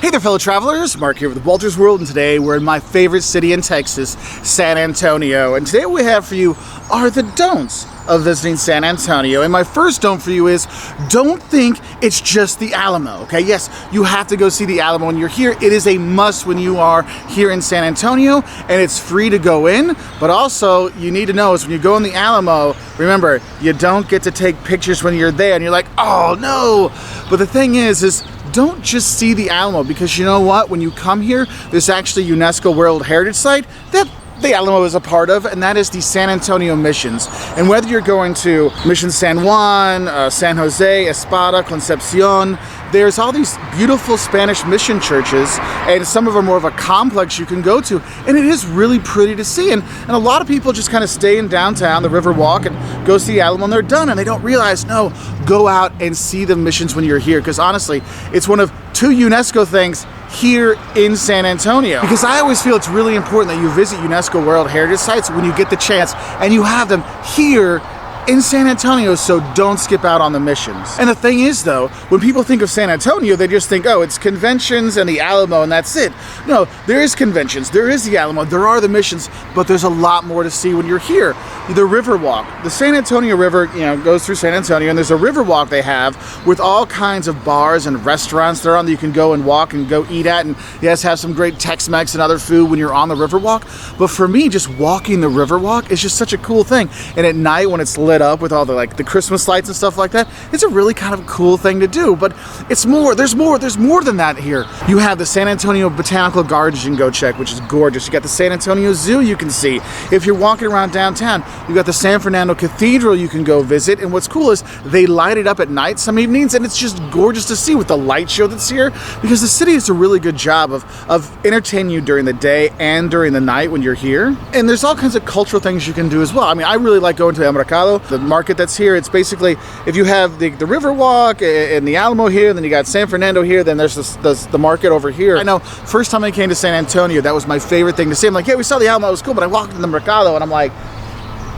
Hey there, fellow travelers. Mark here with Wolters World, and today we're in my favorite city in Texas, San Antonio. And today what we have for you are the don'ts of visiting San Antonio. And my first don't for you is, don't think it's just the Alamo, okay? Yes, you have to go see the Alamo when you're here. It is a must when you are here in San Antonio, and it's free to go in. But also, you need to know is when you go in the Alamo, remember, you don't get to take pictures when you're there, and you're like, oh no. But the thing is don't just see the Alamo, because you know what? When you come here, there's actually a UNESCO World Heritage Site that the Alamo is a part of, and that is the San Antonio Missions. And whether you're going to Mission San Juan, San Jose, Espada, Concepcion, there's all these beautiful Spanish mission churches, and some of them are more of a complex you can go to, and it is really pretty to see. And a lot of people just kind of stay in downtown, the River Walk, and go see the Alamo, and they're done, and they don't realize, no, go out and see the missions when you're here, because honestly, it's one of two UNESCO things here in San Antonio. Because I always feel it's really important that you visit UNESCO World Heritage Sites when you get the chance, and you have them here in San Antonio, so don't skip out on the missions. And the thing is though, when people think of San Antonio, they just think, oh, it's conventions and the Alamo and that's it. No, there is conventions, there is the Alamo, there are the missions, but there's a lot more to see when you're here. The River Walk, the San Antonio River, goes through San Antonio, and there's a river walk they have with all kinds of bars and restaurants there on that you can go and walk and go eat at, and yes, have some great Tex Mex and other food when you're on the River Walk. But for me, just walking the River Walk is just such a cool thing. And at night when it's lit up with all the Christmas lights and stuff like that, it's a really kind of cool thing to do. But it's more, there's more than that here. You have the San Antonio Botanical Gardens you can go check, which is gorgeous. You got the San Antonio Zoo you can see. If you're walking around downtown, you got the San Fernando Cathedral you can go visit. And what's cool is they light it up at night some evenings, and it's just gorgeous to see with the light show that's here, because the city does a really good job of entertaining you during the day and during the night when you're here. And there's all kinds of cultural things you can do as well. I mean, I really like going to El Mercado, the market that's here. It's basically, if you have the River Walk and the Alamo here, then you got San Fernando here, then there's the market over here. I know, first time I came to San Antonio, that was my favorite thing to see. I'm like, yeah, we saw the Alamo, it was cool, but I walked in the Mercado and I'm like,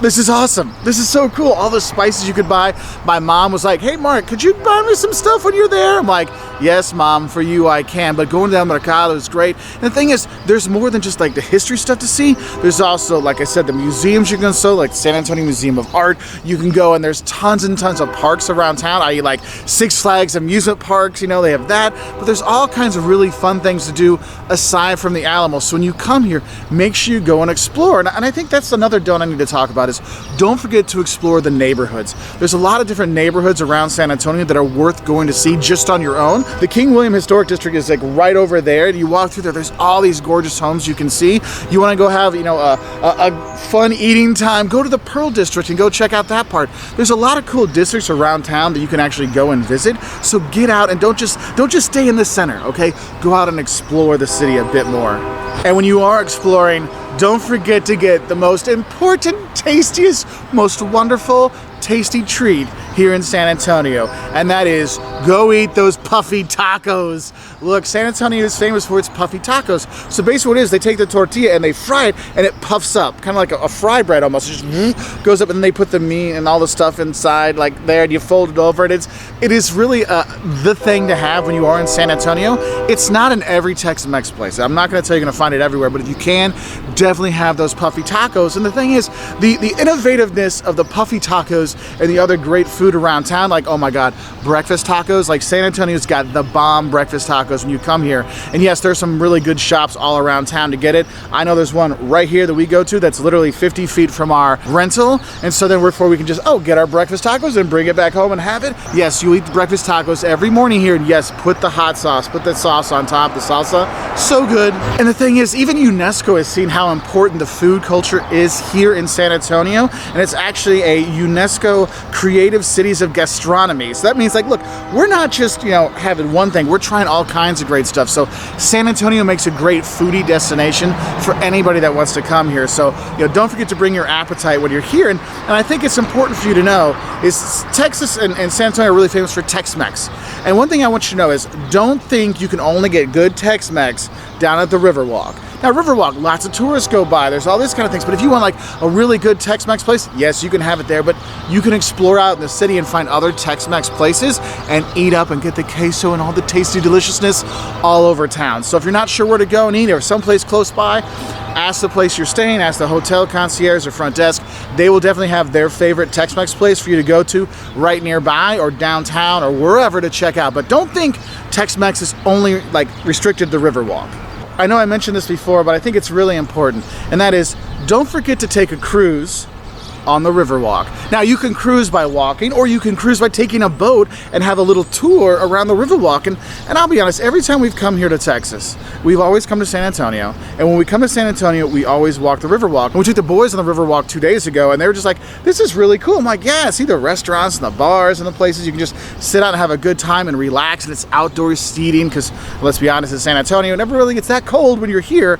this is awesome. This is so cool. All the spices you could buy. My mom was like, hey, Mark, could you buy me some stuff when you're there? I'm like, yes, Mom, for you I can. But going to El Mercado is great. And the thing is, there's more than just like the history stuff to see. There's also, like I said, the museums you can go to, like San Antonio Museum of Art. You can go, and there's tons and tons of parks around town, i.e. like Six Flags amusement parks, they have that. But there's all kinds of really fun things to do aside from the Alamo. So when you come here, make sure you go and explore. And I think that's another don't I need to talk about is don't forget to explore the neighborhoods. There's a lot of different neighborhoods around San Antonio that are worth going to see just on your own. The King William Historic District is like right over there, and you walk through there, there's all these gorgeous homes you can see. You want to go have, a fun eating time, go to the Pearl District and go check out that part. There's a lot of cool districts around town that you can actually go and visit. So get out and don't just stay in the center, okay? Go out and explore the city a bit more. And when you are exploring, don't forget to get the most important, tastiest, most wonderful, tasty treat here in San Antonio, and that is go eat those puffy tacos. Look, San Antonio is famous for its puffy tacos. So basically what it is, they take the tortilla and they fry it, and it puffs up, kind of like a fry bread almost. It just goes up, and then they put the meat and all the stuff inside like there, and you fold it over, and it is really the thing to have when you are in San Antonio. It's not in every Tex Mex place. I'm not going to tell you you're going to find it everywhere, but if you can, definitely have those puffy tacos. And the thing is, the innovativeness of the puffy tacos and the other great food around town, like, oh my god, breakfast tacos. Like San Antonio's got the bomb breakfast tacos when you come here. And yes, there's some really good shops all around town to get it. I know there's one right here that we go to that's literally 50 feet from our rental, and so then we can just get our breakfast tacos and bring it back home and have it. Yes, you eat breakfast tacos every morning here, and yes, put the hot sauce, put the sauce on top, the salsa, so good. And the thing is, even UNESCO has seen how important the food culture is here in San Antonio, and it's actually a UNESCO Creative Cities of Gastronomy. So that means, like, look, we're not just, having one thing, we're trying all kinds of great stuff. So San Antonio makes a great foodie destination for anybody that wants to come here. So, don't forget to bring your appetite when you're here. And I think it's important for you to know is Texas and San Antonio are really famous for Tex Mex. And one thing I want you to know is, don't think you can only get good Tex Mex down at the River Walk. Now, River Walk, lots of tourists go by. There's all these kind of things. But if you want like a really good Tex Mex place, yes, you can have it there. But you can explore out in the city and find other Tex Mex places and eat up and get the queso and all the tasty deliciousness all over town. So if you're not sure where to go and eat or someplace close by, ask the place you're staying, ask the hotel concierge or front desk. They will definitely have their favorite Tex Mex place for you to go to right nearby or downtown or wherever to check out. But don't think Tex Mex is only like restricted to the Riverwalk. I know I mentioned this before, but I think it's really important, and that is, don't forget to take a cruise on the Riverwalk. Now, you can cruise by walking, or you can cruise by taking a boat and have a little tour around the Riverwalk. And I'll be honest, every time we've come here to Texas, we've always come to San Antonio. And when we come to San Antonio, we always walk the Riverwalk. And we took the boys on the Riverwalk 2 days ago, and they were just like, this is really cool. I'm like, yeah, see the restaurants and the bars and the places you can just sit out and have a good time and relax, and it's outdoor seating, because let's be honest, in San Antonio, it never really gets that cold when you're here.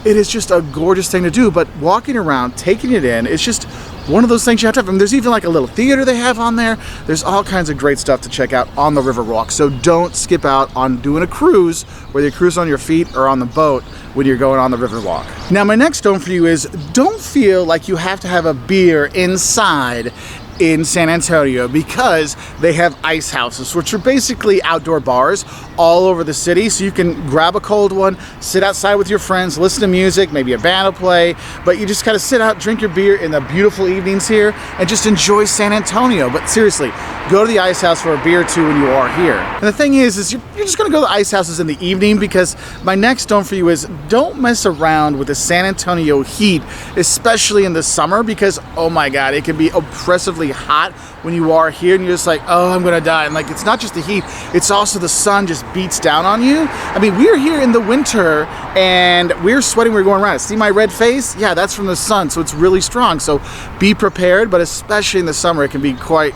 It is just a gorgeous thing to do, but walking around, taking it in, it's just one of those things you have to have. I mean, there's even like a little theater they have on there. There's all kinds of great stuff to check out on the Riverwalk. So don't skip out on doing a cruise, whether you cruise on your feet or on the boat when you're going on the Riverwalk. Now, my next don't for you is, don't feel like you have to have a beer inside in San Antonio, because they have ice houses, which are basically outdoor bars all over the city. So you can grab a cold one, sit outside with your friends, listen to music, maybe a band will play, but you just kind of sit out, drink your beer in the beautiful evenings here, and just enjoy San Antonio. But seriously, go to the ice house for a beer or two when you are here. And the thing is you're just gonna go to the ice houses in the evening, because my next don't for you is, don't mess around with the San Antonio heat, especially in the summer, because oh my God, it can be oppressively hot when you are here, and you're just like, oh, I'm gonna die. And like, it's not just the heat, it's also the sun just beats down on you. I mean, we're here in the winter and we're sweating, we're going around. See my red face? Yeah, that's from the sun, so it's really strong. So be prepared, but especially in the summer, it can be quite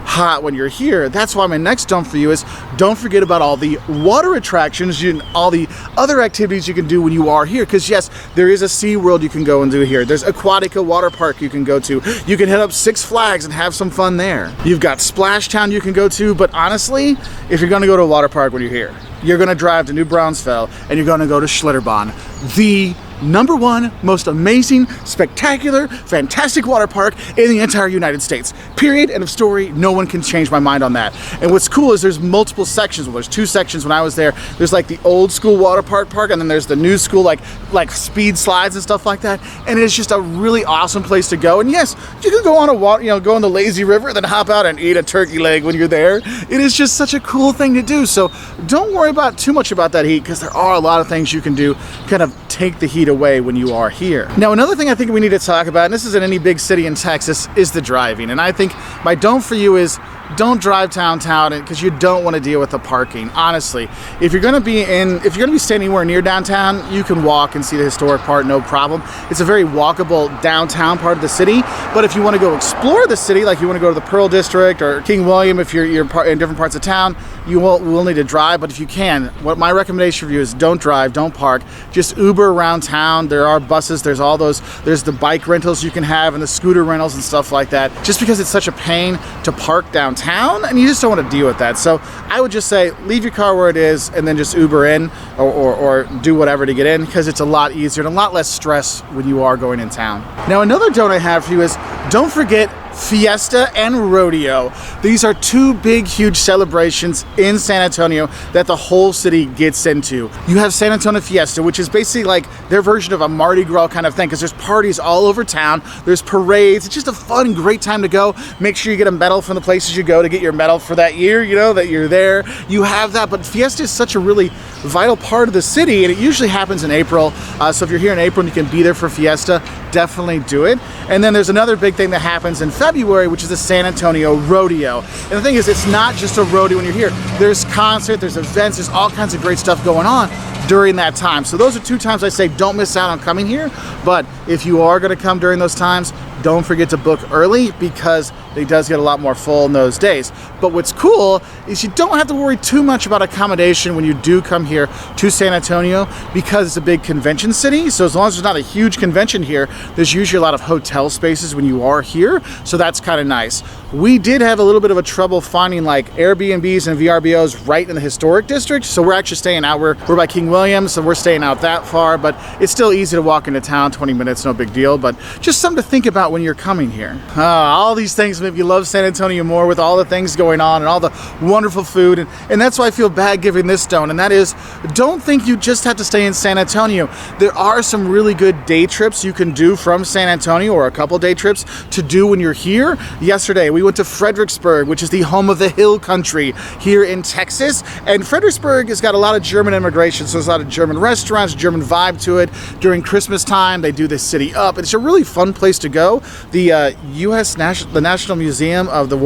hot when you're here. That's why my next don't for you is, don't forget about all the water attractions and all the other activities you can do when you are here. Because yes, there is a Sea World you can go and do here. There's Aquatica water park you can go to. You can head up Six Flags and have some fun there. You've got Splash Town you can go to. But honestly, if you're gonna go to a water park when you're here, you're gonna drive to New Brownsville and you're gonna go to Schlitterbahn, the #1 most amazing, spectacular, fantastic water park in the entire United States. Period. End of story. No one can change my mind on that. And what's cool is there's multiple sections. Well, there's 2 sections when I was there. There's like the old school water park, and then there's the new school, like speed slides and stuff like that. And it's just a really awesome place to go. And yes, you can go on a water, go on the lazy river, then hop out and eat a turkey leg when you're there. It is just such a cool thing to do. So don't worry about too much about that heat, because there are a lot of things you can do, kind of take the heat away when you are here. Now, another thing I think we need to talk about, and this is in any big city in Texas, is the driving. And I think my don't for you is, don't drive downtown, because you don't want to deal with the parking. Honestly, if you're going to be standing anywhere near downtown, you can walk and see the historic part, no problem. It's a very walkable downtown part of the city. But if you want to go explore the city, like you want to go to the Pearl District or King William, if you're in different parts of town, you will need to drive. But if you can, what my recommendation for you is, don't drive, don't park, just Uber around town. There are buses, there's the bike rentals you can have and the scooter rentals and stuff like that. Just because it's such a pain to park downtown, and you just don't want to deal with that. So I would just say, leave your car where it is and then just Uber in or do whatever to get in, because it's a lot easier and a lot less stress when you are going in town. Now, another don't I have for you is, don't forget Fiesta and Rodeo. These are 2 big, huge celebrations in San Antonio that the whole city gets into. You have San Antonio Fiesta, which is basically like their version of a Mardi Gras kind of thing, because there's parties all over town, there's parades. It's just a fun, great time to go. Make sure you get a medal from the places you go to get your medal for that year, that you're there. You have that, but Fiesta is such a really vital part of the city, and it usually happens in April. So if you're here in April and you can be there for Fiesta, definitely do it. And then there's another big thing that happens in February, which is the San Antonio Rodeo. And the thing is, it's not just a rodeo when you're here. There's concert, there's events, there's all kinds of great stuff going on during that time. So those are 2 times I say don't miss out on coming here. But if you are going to come during those times, don't forget to book early, because it does get a lot more full in those days. But what's cool cool is you don't have to worry too much about accommodation when you do come here to San Antonio, because it's a big convention city. So as long as there's not a huge convention here, there's usually a lot of hotel spaces when you are here. So that's kind of nice. We did have a little bit of a trouble finding like Airbnbs and VRBOs right in the historic district. So we're actually staying out, we're by King William, so we're staying out that far, but it's still easy to walk into town, 20 minutes, no big deal. But just something to think about when you're coming here. All these things make you love San Antonio more, with all the things going on and all the wonderful food. And that's why I feel bad giving this stone, and that is, don't think you just have to stay in San Antonio. There are some really good day trips you can do from San Antonio, or a couple day trips to do when you're here. Yesterday, we went to Fredericksburg, which is the home of the hill country here in Texas. And Fredericksburg has got a lot of German immigration, so there's a lot of German restaurants, German vibe to it. During Christmas time, they do this city up. It's a really fun place to go. The the National Museum of the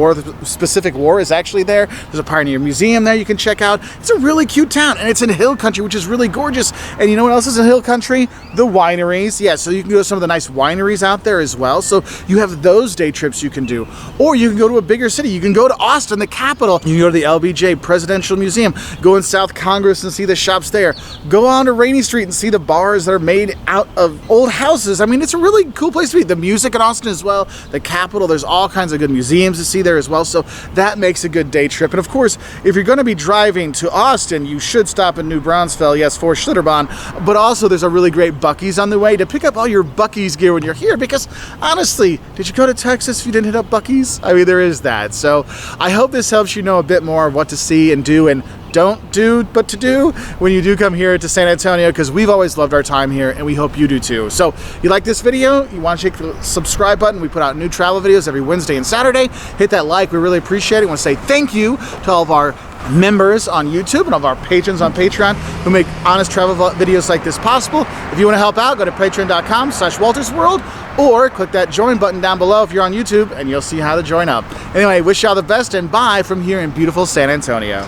Pacific War is actually there. There's a Pioneer Museum there you can check out. It's a really cute town, and it's in hill country, which is really gorgeous. And you know what else is in hill country? The wineries. Yeah, so you can go to some of the nice wineries out there as well. So you have those day trips you can do. Or you can go to a bigger city. You can go to Austin, the capital. You can go to the LBJ Presidential Museum. Go in South Congress and see the shops there. Go on to Rainey Street and see the bars that are made out of old houses. I mean, it's a really cool place to be. The music in Austin as well. The capital, there's all kinds of good museums to see there as well. So that makes a good day trip. And of course, if you're going to be driving to Austin, you should stop in New Braunfels, yes, for Schlitterbahn. But also there's a really great Buc-ee's on the way to pick up all your Buc-ee's gear when you're here, because honestly, did you go to Texas if you didn't hit up Buc-ee's? I mean, there is that. So I hope this helps you know a bit more of what to see and do and don't do, but to do when you do come here to San Antonio, because we've always loved our time here, and we hope you do too. So you like this video, you want to check the subscribe button. We put out new travel videos every Wednesday and Saturday. Hit that like, we really appreciate it. I want to say thank you to all of our members on YouTube and all of our patrons on Patreon who make honest travel videos like this possible. If you want to help out, go to patreon.com/woltersworld, or click that join button down below if you're on YouTube, and you'll see how to join up. Anyway, wish y'all the best, and bye from here in beautiful San Antonio.